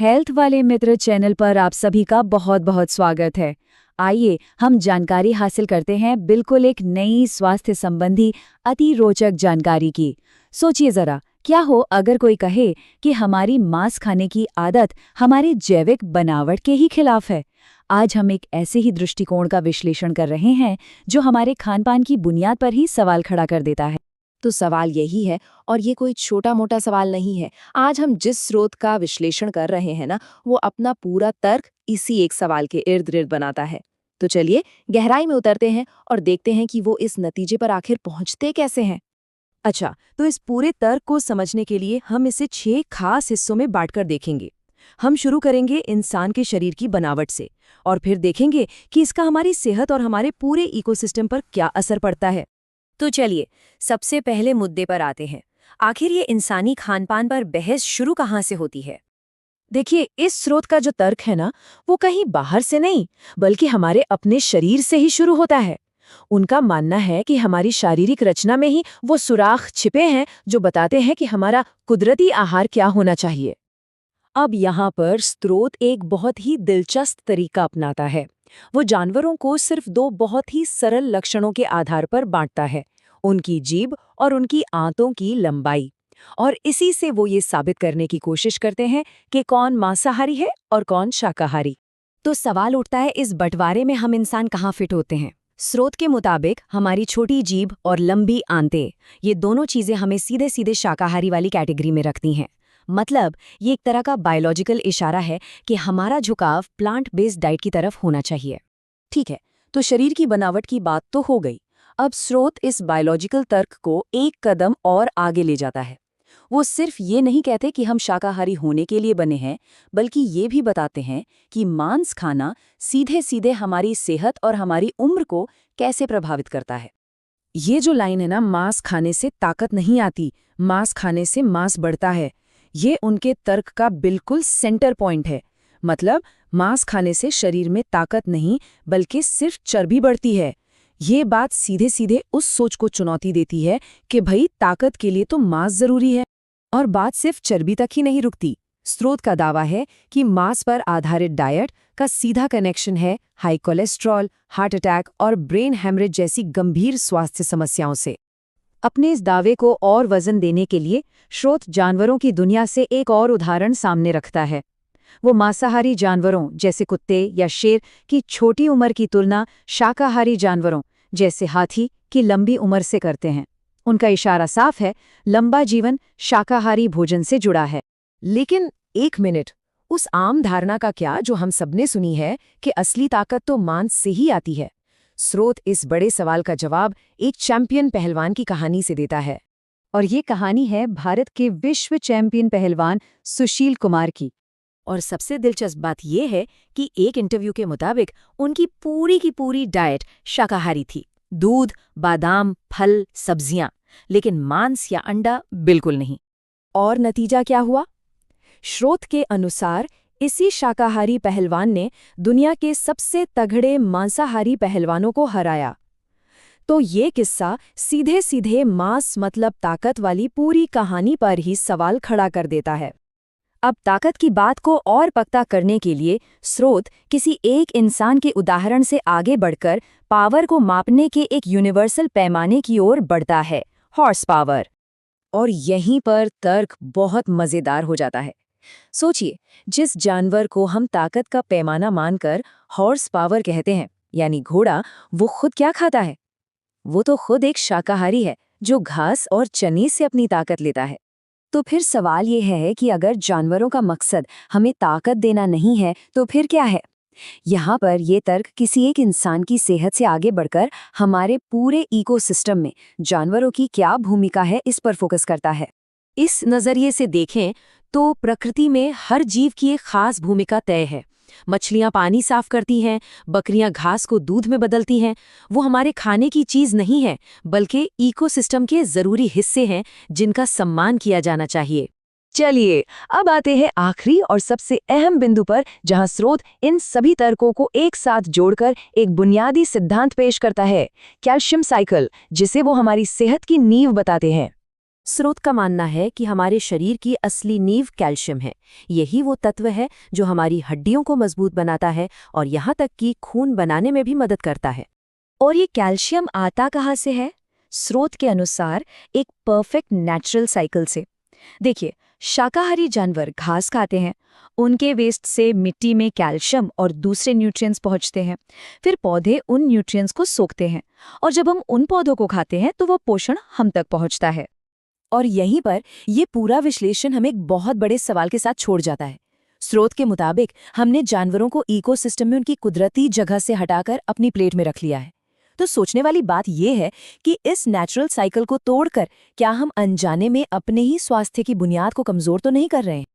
Health वाले मित्र channel पर आप सभी का बहुत बहुत स्वागत है। आइए हम जानकारी हासिल करते हैं बिल्कुल एक नई स्वास्थ्य संबंधी अति रोचक जानकारी की। सोचिए जरा, क्या हो अगर कोई कहे कि हमारी मांस खाने की आदत हमारी जैविक बनावट के ही खिलाफ है। आज हम एक ऐसे ही दृष्टिकोण का विश्लेषण कर रहे हैं जो हमारे खानपान की बुनियाद पर ही सवाल खड़ा कर देता है। तो सवाल यही है, और ये कोई छोटा मोटा सवाल नहीं है। आज हम जिस स्रोत का विश्लेषण कर रहे हैं ना, वो अपना पूरा तर्क इसी एक सवाल के इर्द गिर्द बनाता है। तो चलिए गहराई में उतरते हैं और देखते हैं कि वो इस नतीजे पर आखिर पहुंचते कैसे हैं। अच्छा, तो इस पूरे तर्क को समझने के लिए हम इसे 6 खास हिस्सों में बांटकर देखेंगे। हम शुरू करेंगे इंसान के शरीर की बनावट से, और फिर देखेंगे कि इसका हमारी सेहत और हमारे पूरे इकोसिस्टम पर क्या असर पड़ता है। तो चलिए सबसे पहले मुद्दे पर आते हैं। आखिर ये इंसानी खानपान पर बहस शुरू कहाँ से होती है? देखिए, इस स्रोत का जो तर्क है ना, वो कहीं बाहर से नहीं, बल्कि हमारे अपने शरीर से ही शुरू होता है। उनका मानना है कि हमारी शारीरिक रचना में ही वो सुराख छिपे हैं जो बताते हैं कि हमारा कुदरती आहार क्या होना चाहिए। अब यहाँ पर स्रोत एक बहुत ही दिलचस्प तरीका अपनाता है। वो जानवरों को सिर्फ 2 बहुत ही सरल लक्षणों के आधार पर बांटता है, उनकी जीभ और उनकी आंतों की लंबाई। और इसी से वो ये साबित करने की कोशिश करते हैं कि कौन मांसाहारी है और कौन शाकाहारी। तो सवाल उठता है, इस बंटवारे में हम इंसान कहाँ फिट होते हैं? स्रोत के मुताबिक हमारी छोटी जीभ और लंबी आंतें, ये दोनों चीजें हमें सीधे सीधे शाकाहारी वाली कैटेगरी में रखती हैं। मतलब ये एक तरह का बायोलॉजिकल इशारा है कि हमारा झुकाव प्लांट बेस्ड डाइट की तरफ होना चाहिए। ठीक है, तो शरीर की बनावट की बात तो हो गई। अब स्रोत इस बायोलॉजिकल तर्क को एक कदम और आगे ले जाता है। वो सिर्फ ये नहीं कहते कि हम शाकाहारी होने के लिए बने हैं, बल्कि ये भी बताते हैं कि मांस खाना सीधे सीधे हमारी सेहत और हमारी उम्र को कैसे प्रभावित करता है। ये जो लाइन है ना, मांस खाने से ताकत नहीं आती, मांस खाने से मांस बढ़ता है, ये उनके तर्क का बिल्कुल सेंटर पॉइंट है। मतलब मांस खाने से शरीर में ताकत नहीं, बल्कि सिर्फ चर्बी बढ़ती है। ये बात सीधे सीधे उस सोच को चुनौती देती है कि भाई ताकत के लिए तो मांस जरूरी है। और बात सिर्फ चर्बी तक ही नहीं रुकती। स्रोत का दावा है कि मांस पर आधारित डाइट का सीधा कनेक्शन है हाई कोलेस्ट्रॉल, हार्ट अटैक और ब्रेन हेमरेज जैसी गंभीर स्वास्थ्य समस्याओं से। अपने इस दावे को और वजन देने के लिए स्रोत जानवरों की दुनिया से एक और उदाहरण सामने रखता है। वो मांसाहारी जानवरों जैसे कुत्ते या शेर की छोटी उम्र की तुलना शाकाहारी जानवरों जैसे हाथी की लंबी उम्र से करते हैं। उनका इशारा साफ है, लंबा जीवन शाकाहारी भोजन से जुड़ा है। लेकिन एक मिनट, उस आम धारणा का क्या जो हम सबने सुनी है कि असली ताकत तो मांस से ही आती है? स्रोत इस बड़े सवाल का जवाब एक चैंपियन पहलवान की कहानी से देता है। और ये कहानी है भारत के विश्व चैंपियन पहलवान सुशील कुमार की। और सबसे दिलचस्प बात यह है कि एक इंटरव्यू के मुताबिक उनकी की पूरी डाइट शाकाहारी थी। दूध, बादाम, फल, सब्जियां, लेकिन मांस या अंडा बिल्कुल नहीं। और नतीजा क्या हुआ? स्रोत के अनुसार इसी शाकाहारी पहलवान ने दुनिया के सबसे तगड़े मांसाहारी पहलवानों को हराया। तो ये किस्सा सीधे सीधे मांस मतलब ताकत वाली पूरी कहानी पर ही सवाल खड़ा कर देता है। अब ताकत की बात को और पक्का करने के लिए स्रोत किसी एक इंसान के उदाहरण से आगे बढ़कर पावर को मापने के एक यूनिवर्सल पैमाने की ओर बढ़ता है, हॉर्स पावर। और यहीं पर तर्क बहुत मजेदार हो जाता है। सोचिए, जिस जानवर को हम ताकत का पैमाना मानकर हॉर्स पावर कहते हैं, यानी घोड़ा, वो खुद क्या खाता है? वो तो खुद एक शाकाहारी है जो घास और चने से अपनी ताकत लेता है। तो फिर सवाल ये है कि अगर जानवरों का मकसद हमें ताकत देना नहीं है, तो फिर क्या है? यहाँ पर ये तर्क किसी एक इंसान की सेहत से आगे बढ़कर हमारे पूरे इकोसिस्टम में जानवरों की क्या भूमिका है, इस पर फोकस करता है। इस नज़रिए से देखें तो प्रकृति में हर जीव की एक खास भूमिका तय है। मछलियाँ पानी साफ करती हैं, बकरियाँ घास को दूध में बदलती हैं। वो हमारे खाने की चीज़ नहीं है, बल्कि इकोसिस्टम के ज़रूरी हिस्से हैं जिनका सम्मान किया जाना चाहिए। चलिए, अब आते हैं आखिरी और सबसे अहम बिंदु पर, जहां स्रोत इन सभी तर्कों को एक साथ जोड़कर एक बुनियादी सिद्धांत पेश करता है, कैल्शियम साइकिल, जिसे वो हमारी सेहत की नींव बताते हैं। स्रोत का मानना है कि हमारे शरीर की असली नींव कैल्शियम है। यही वो तत्व है जो हमारी हड्डियों को मजबूत बनाता है और यहाँ तक कि खून बनाने में भी मदद करता है। और ये कैल्शियम आता कहाँ से है? स्रोत के अनुसार एक परफेक्ट नेचुरल साइकिल से। देखिए, शाकाहारी जानवर घास खाते हैं, उनके वेस्ट से मिट्टी में कैल्शियम और दूसरे न्यूट्रिएंट्स पहुंचते हैं। फिर पौधे उन न्यूट्रिएंट्स को सोखते हैं और जब हम उन पौधों को खाते हैं तो वो पोषण हम तक पहुंचता है। और यहीं पर ये पूरा विश्लेषण हमें एक बहुत बड़े सवाल के साथ छोड़ जाता है। स्रोत के मुताबिक हमने जानवरों को इकोसिस्टम में उनकी कुदरती जगह से हटाकर अपनी प्लेट में रख लिया है। तो सोचने वाली बात यह है कि इस नेचुरल साइकिल को तोड़कर क्या हम अनजाने में अपने ही स्वास्थ्य की बुनियाद को कमजोर तो नहीं कर रहे हैं?